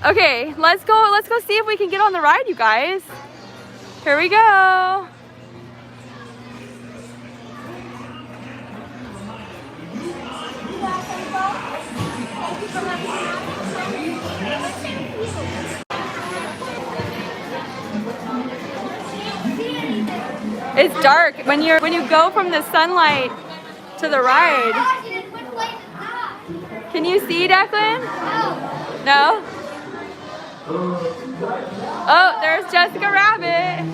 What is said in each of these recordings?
Okay, let's go see if we can get on the ride, you guys. Here we go. It's dark when you go from the sunlight to the ride. Can you see, Declan? No? Oh, there's Jessica Rabbit.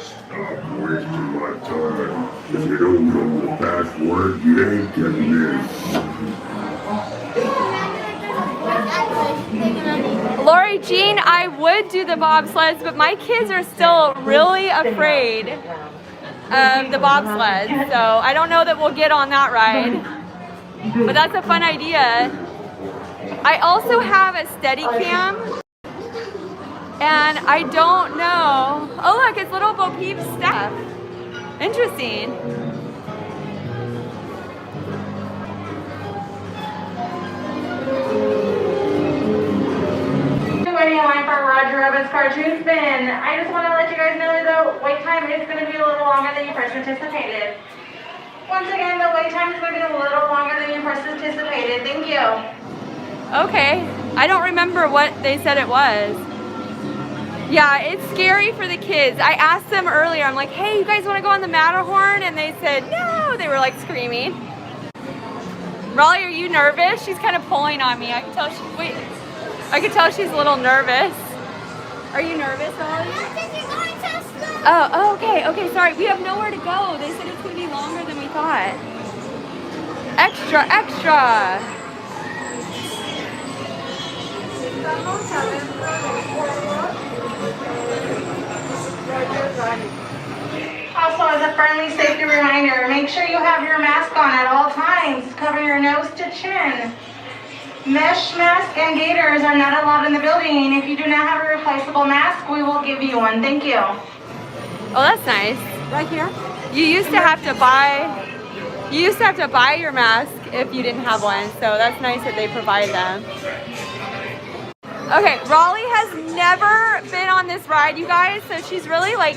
Stop wasting my time. If you don't know the password, you ain't getting this. Lori Jean, I would do the bobsleds, but my kids are still really afraid of the bobsleds, so I don't know that we'll get on that ride. But that's a fun idea. I also have a Steadicam, and I don't know. Oh look, it's little Bo Peep's stuff. Interesting. Waiting in line for Roger Rabbit's cartoon spin. I just want to let you guys know the wait time is going to be a little longer than you first anticipated. Once again, the wait time is going to be a little longer than you first anticipated. Thank you. Okay, I don't remember what they said it was. Yeah, it's scary for the kids. I asked them earlier, I'm like, hey, you guys want to go on the Matterhorn? And they said, no, they were like screaming. Raleigh, are you nervous? She's kind of pulling on me. I can tell I can tell she's a little nervous. Are you nervous, Raleigh? Oh, okay, sorry. We have nowhere to go. They said it's going to be longer than we thought. Extra. Also, as a friendly safety reminder, make sure you have your mask on at all times. Cover your nose to chin. Mesh mask and gaiters are not allowed in the building. If you do not have a replaceable mask, we will give you one. Thank you. Oh, that's nice. Right here? You used to have to buy your mask if you didn't have one, so that's nice that they provide them. Okay, Raleigh has never been on this ride, you guys, so she's really like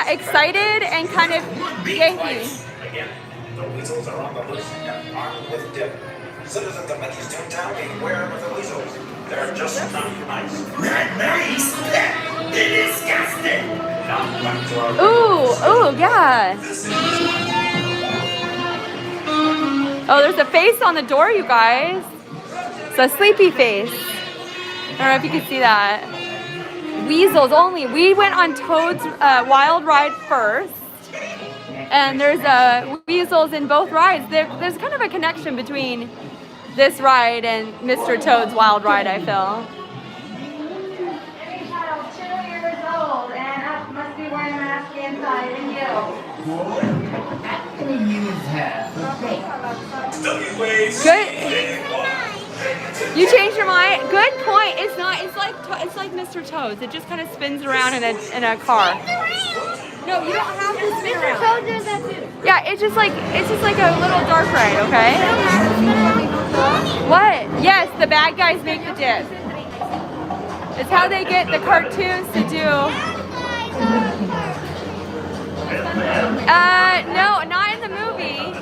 excited and kind of yanky. Again, the weasels are on the loose and armed with dip. Citizens of Toontown beware of the weasels. They're just not nice. Not nice? They're disgusting. Now back to our Ooh, yeah. Oh, there's a face on the door, you guys. It's a sleepy face. I don't know if you can see that. Weasels only. We went on Toad's Wild Ride first. And there's weasels in both rides. There's kind of a connection between this ride and Mr. Toad's Wild Ride, I feel. Any child 2 years old and up must be wearing a mask inside. Thank you. I'm gonna use her. Good. You changed your mind? Good point. It's not. It's like Mr. Toad's. It just kind of spins around in a car. No, you don't have to spin around. Mr. Toad does that too. Yeah, it's just like a little dark ride, okay? You don't have to spin around. What? Yes, the bad guys make the dip. It's how they get the cartoons to do. No, not in the movie.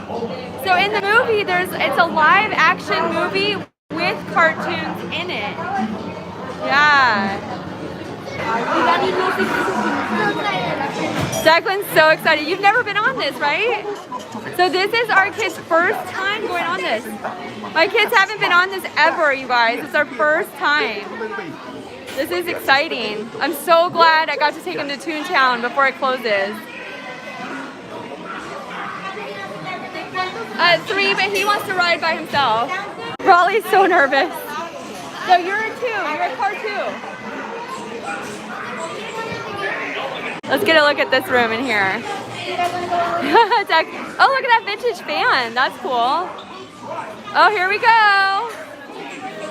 So in the movie, it's a live action movie with cartoons in it. Yeah. Declan's so excited. You've never been on this, right? So this is our kids' first time going on this. My kids haven't been on this ever, you guys. It's our first time. This is exciting. I'm so glad I got to take them to Toontown before it closes. 3, but he wants to ride by himself. Raleigh's so nervous. No, you're a 2. You're a car 2. Let's get a look at this room in here. Oh, look at that vintage fan. That's cool. Oh, here we go.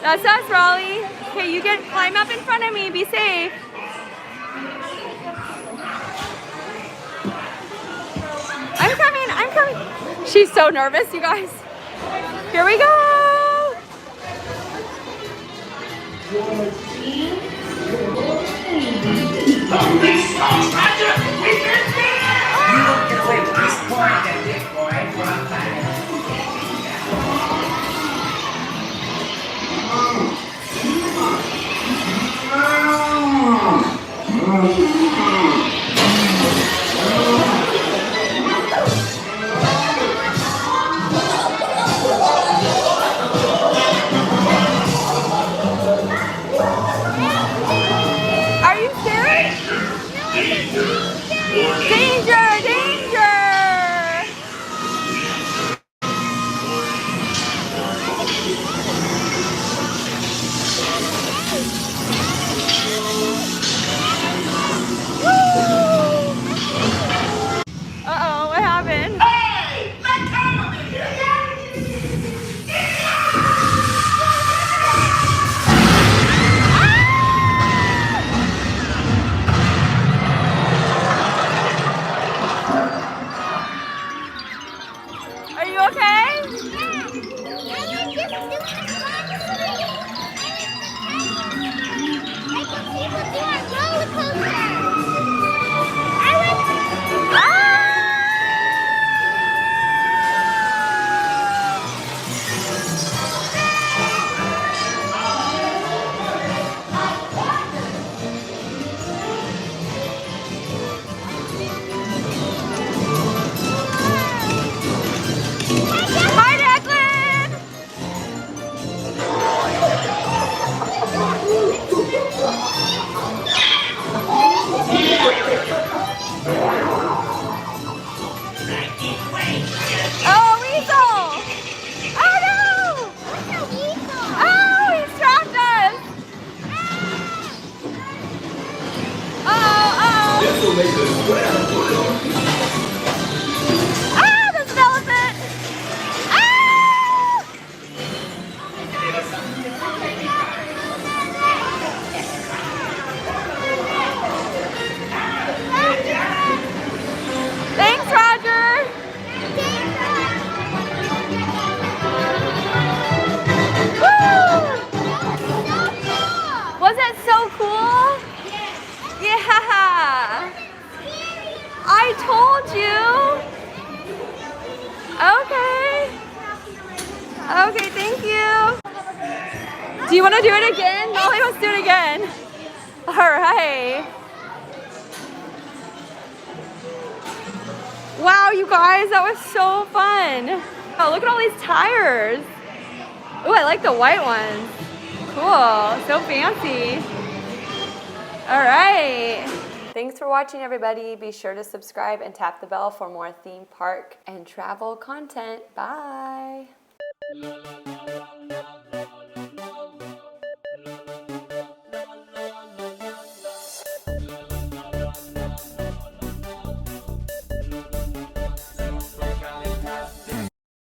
That's us, Raleigh. Okay, you climb up in front of me. Be safe. I'm coming. She's so nervous, you guys. Here we go. You won't get away with this boy, that big boy. Drop back. Are you scared? Danger! Danger! Uh-oh, what happened? Hey! Let go of me! Are you okay? Hi, Declan! Oh, weasel! Oh no! Oh, he's trapped us! Uh-oh, uh-oh. Ah, there's an elephant! Ah! Thanks, Roger! Woo! Was that so cool? Yeah! I told you! Okay. Okay, thank you. Do you want to do it again? Molly wants to do it again. All right. Wow, you guys, that was so fun. Oh, look at all these tires. Oh, I like the white ones. Cool, so fancy. All right. Thanks for watching, everybody. Be sure to subscribe and tap the bell for more theme park and travel content. Bye.